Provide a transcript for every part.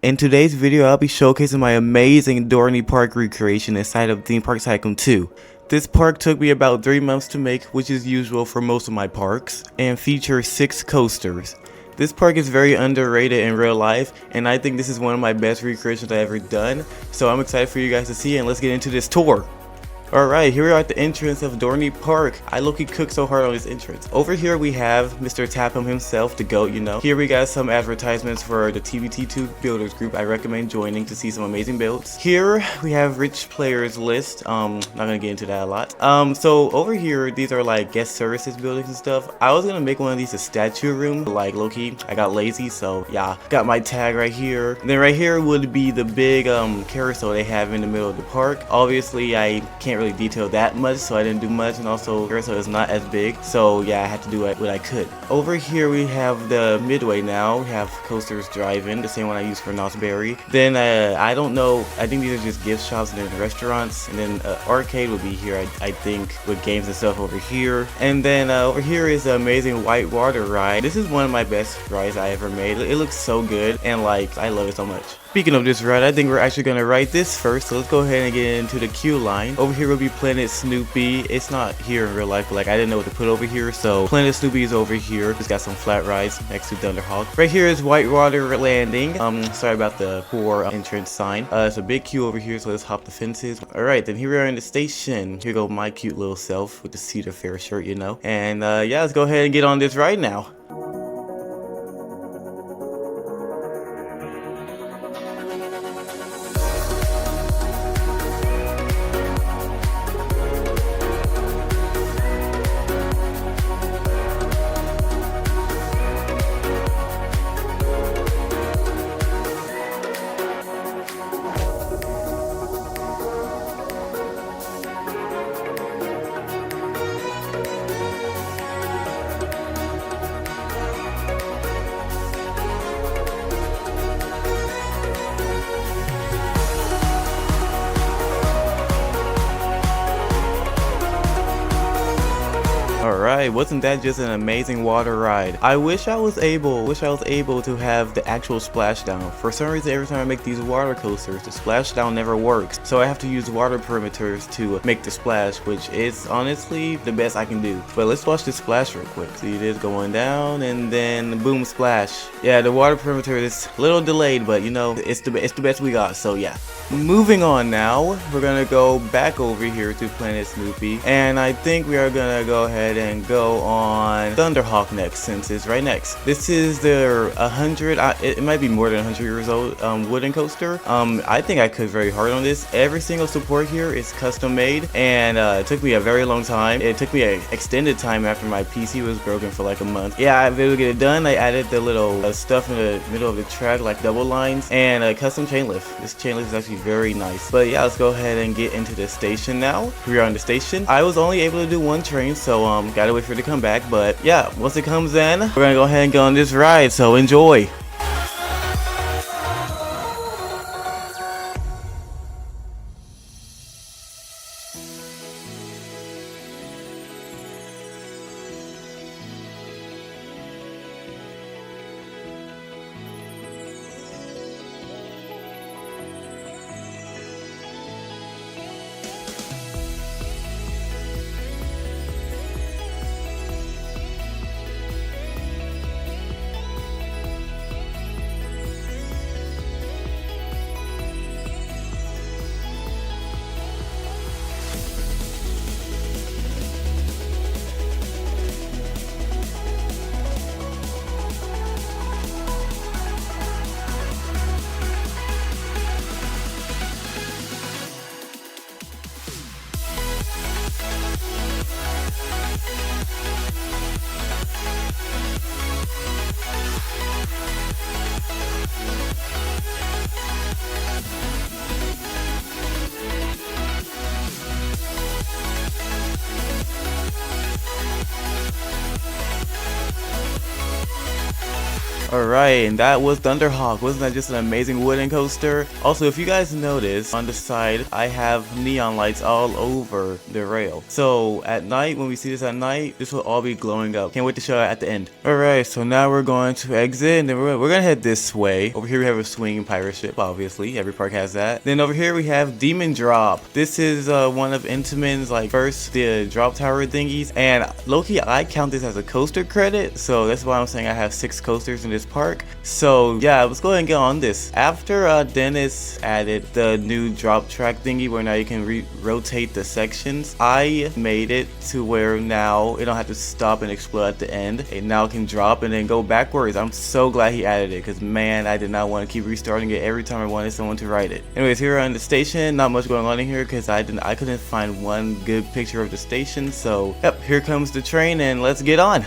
In today's video, I'll be showcasing my amazing Dorney park recreation inside of Theme Park Tycoon 2. This park took me about 3 months to make, which is usual for most of my parks, and features 6 coasters. This park is very underrated in real life, and I think this is one of my best recreations I've ever done, so I'm excited for you guys to see, and let's get into this tour. Alright, here we are at the entrance of Dorney Park. I low-key cooked so hard on this entrance. Over here we have Mr. Tapham himself, the GOAT, you know. Here we got some advertisements for the TPT2 builders group I recommend joining to see some amazing builds. Here we have rich players list. Not gonna get into that a lot. So over here, these are like guest services buildings and stuff. I was gonna make one of these a statue room, like low-key. I got lazy, so yeah. Got my tag right here. And then right here would be the big carousel they have in the middle of the park. Obviously, I can't really detail that much, so I didn't do much, and also carousel is not as big, so yeah, I had to do what I could. Over here we have the midway now. We have coasters driving, the same one I used for Knott's Berry. Then I don't know, I think these are just gift shops and then restaurants, and then arcade would be here, I think, with games and stuff over here. And then over here is the amazing white water ride. This is one of my best rides I ever made. It looks so good, and like I love it so much. Speaking of this ride, I think we're actually gonna ride this first, so let's go ahead and get into the queue line. Over here will be Planet Snoopy. It's not here in real life, but like I didn't know what to put over here, so Planet Snoopy is over here. It's got some flat rides next to Thunderhawk. Right here is Whitewater Landing. Sorry about the poor entrance sign. It's a big queue over here, so let's hop the fences. Alright, then here we are in the station. Here go my cute little self with the Cedar Fair shirt, you know. And yeah, let's go ahead and get on this ride now. Alright, wasn't that just an amazing water ride? I wish I was able to have the actual splashdown. For some reason, every time I make these water coasters, the splashdown never works. So I have to use water perimeters to make the splash, which is honestly the best I can do. But let's watch this splash real quick. See, it is going down and then boom, splash. Yeah, the water perimeter is a little delayed, but you know, it's the best we got, so yeah. Moving on now, we're gonna go back over here to Planet Snoopy, and I think we are gonna go ahead and go on Thunderhawk next, since it's right next. This is their 100, it might be more than 100 years old wooden coaster. I think I cooked very hard on this. Every single support here is custom made, and it took me a very long time. It took me an extended time after my PC was broken for like a month. Yeah, I was able to get it done. I added the little stuff in the middle of the track, like double lines, and a custom chain lift. This chain lift is actually very nice. But yeah, let's go ahead and get into the station now. We are on the station. I was only able to do one train, so gotta wait for it to come back. But yeah, once it comes in, we're gonna go ahead and go on this ride, so enjoy. Alright, and that was Thunderhawk. Wasn't that just an amazing wooden coaster? Also, if you guys notice, on the side, I have neon lights all over the rail. So at night, when we see this at night, this will all be glowing up. Can't wait to show it at the end. Alright, so now we're going to exit, and then we're gonna head this way. Over here we have a swinging pirate ship, obviously. Every park has that. Then over here we have Demon Drop. This is one of Intamin's like first the drop tower thingies. And low-key, I count this as a coaster credit. So that's why I'm saying I have 6 coasters in this park. So yeah, let's go ahead and get on this. After Dennis added the new drop track thingy where now you can rotate the sections, I made it to where now it don't have to stop and explode at the end. It now can drop and then go backwards. I'm so glad he added it because man, I did not want to keep restarting it every time I wanted someone to ride it. Anyways, here on the station, not much going on in here because I couldn't find one good picture of the station. So yep, here comes the train and let's get on.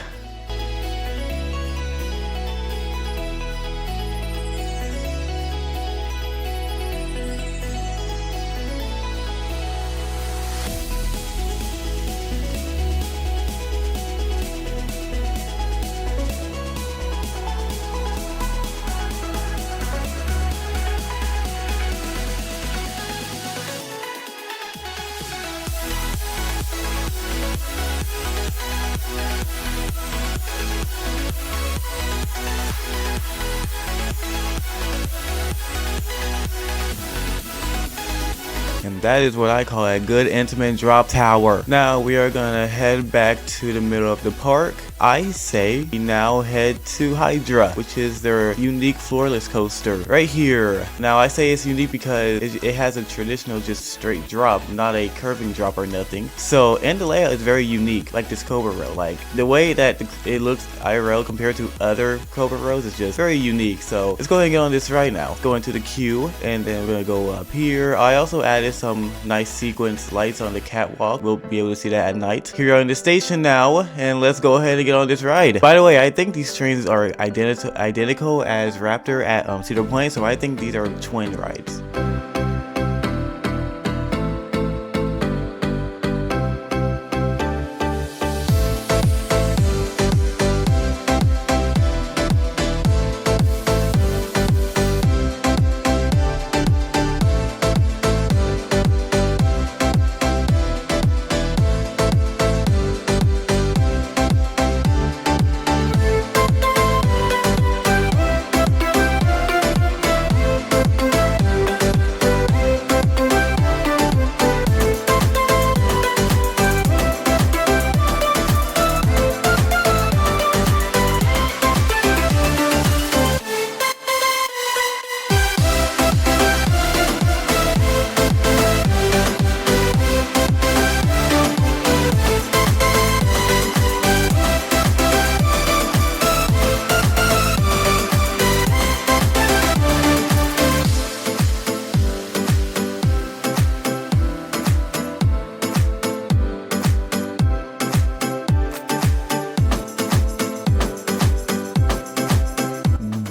And that is what I call a good intimate drop tower. Now we are gonna head back to the middle of the park. I say we now head to Hydra, which is their unique floorless coaster right here. Now I say it's unique because it has a traditional just straight drop, not a curving drop or nothing. So, and the layout is very unique, like this Cobra row. Like the way that it looks IRL compared to other Cobra rows is just very unique. So let's go ahead and get on this right now. Let's go into the queue and then we're gonna go up here. I also added some nice sequence lights on the catwalk. We'll be able to see that at night. Here we are in the station now, and let's go ahead and get on this ride. By the way, I think these trains are identical as Raptor at Cedar Point, so I think these are twin rides.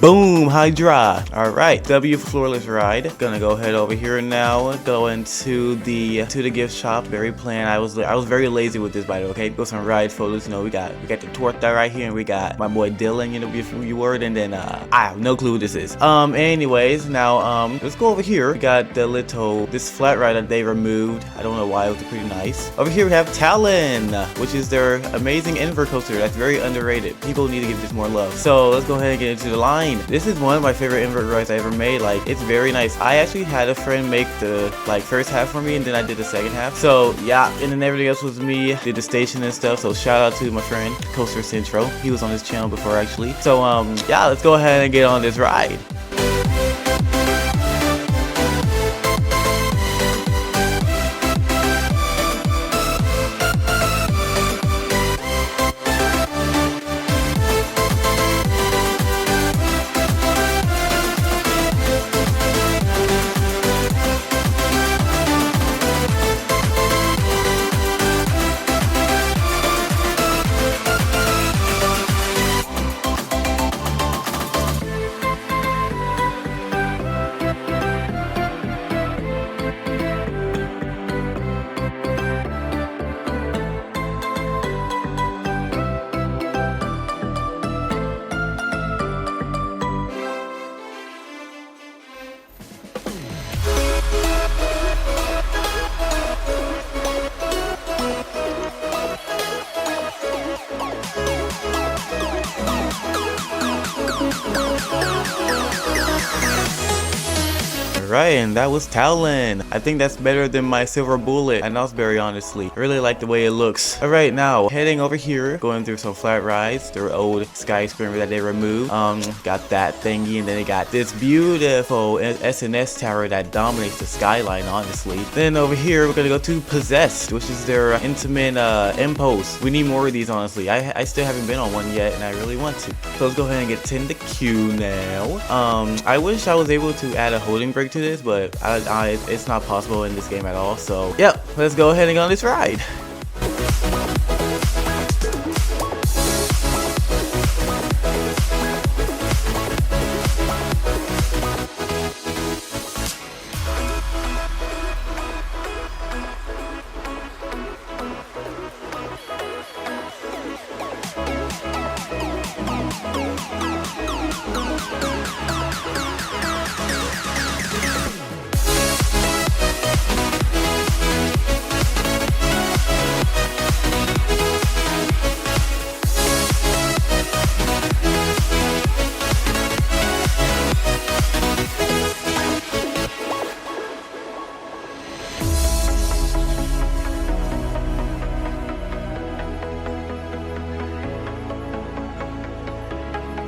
Boom, Hydra. All right, W floorless ride. Gonna go ahead over here now. Go into the gift shop. Very plain. I was very lazy with this, by the way. Okay, go some ride photos. You know, we got the torta right here, and we got my boy Dylan. You know, if you were, and then I have no clue who this is. Anyways, now let's go over here. We got this flat ride that they removed. I don't know why. It was pretty nice. Over here we have Talon, which is their amazing invert coaster. That's very underrated. People need to give this more love. So let's go ahead and get into the line. This is one of my favorite invert rides I ever made. Like, it's very nice. I actually had a friend make the first half for me, and then I did the second half. So yeah, and then everything else was me. Did the station and stuff. So shout out to my friend Coaster Centro. He was on this channel before actually. So yeah, let's go ahead and get on this ride. Alright, and that was Talon. I think that's better than my silver bullet and Nosberry, honestly. I really like the way it looks. Alright, now heading over here, going through some flat rides, their old skyscraper that they removed. Got that thingy, and then they got this beautiful SNS tower that dominates the skyline, honestly. Then over here, we're gonna go to Possessed, which is their intimate impost. We need more of these, honestly. I still haven't been on one yet, and I really want to. So let's go ahead and get 10 to queue now. I wish I was able to add a holding break to this, but it's not possible in this game at all. So yep, let's go ahead and go on this ride.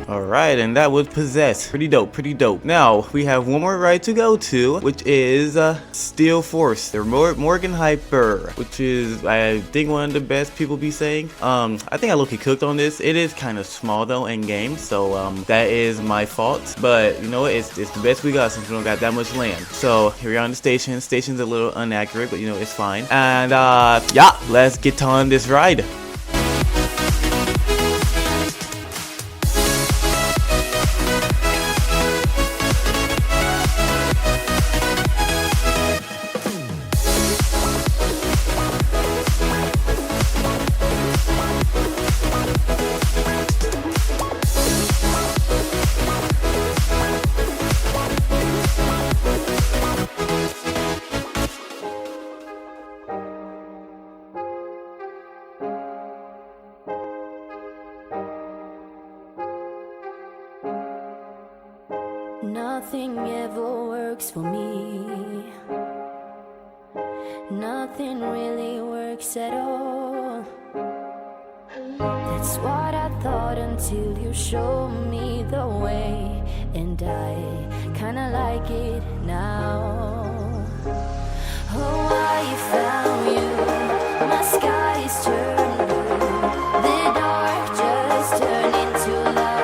Alright, and that was Possessed. Pretty dope, pretty dope. Now, we have one more ride to go to, which is Steel Force. They're Morgan Hyper, which is, I think, one of the best people be saying. I think I low-key cooked on this. It is kind of small, though, in game, so that is my fault. But, you know what, it's the best we got since we don't got that much land. So, here we are on the station. Station's a little inaccurate, but, you know, it's fine. And, yeah, let's get on this ride. Nothing ever works for me. Nothing really works at all. That's what I thought until you showed me the way. And I kinda like it now. Oh, I found you. My sky is turned blue. The dark just turned into light.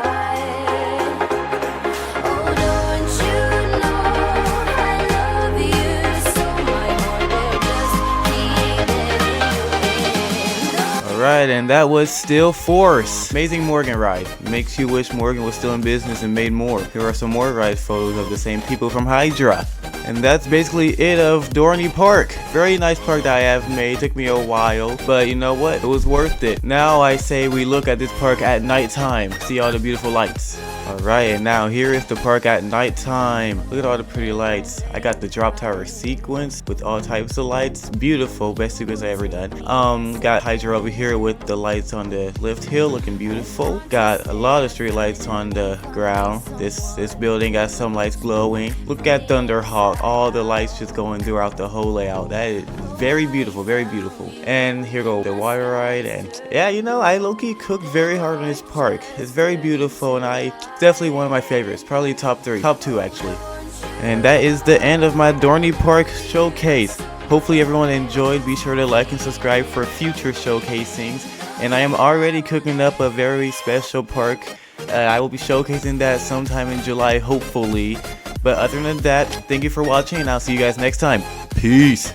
Alright, and that was Steel Force. Amazing Morgan ride. Makes you wish Morgan was still in business and made more. Here are some more ride photos of the same people from Hydra. And that's basically it of Dorney Park. Very nice park that I have made. Took me a while, but you know what? It was worth it. Now I say we look at this park at nighttime. See all the beautiful lights. Alright, and now here is the park at nighttime. Look at all the pretty lights. I got the drop tower sequence with all types of lights. Beautiful, best sequence I ever done. Got Hydra over here with the lights on the lift hill looking beautiful. Got a lot of street lights on the ground. This building got some lights glowing. Look at Thunderhawk. All the lights just going throughout the whole layout. That is very beautiful, very beautiful. And here go the water ride. And yeah, you know, I low-key cooked very hard on this park. It's very beautiful, and definitely one of my favorites. Probably top 3, top 2 actually. And that is the end of my Dorney Park showcase. Hopefully everyone enjoyed. Be sure to like and subscribe for future showcasings. And I am already cooking up a very special park. I will be showcasing that sometime in July, hopefully. But other than that, thank you for watching, and I'll see you guys next time. Peace.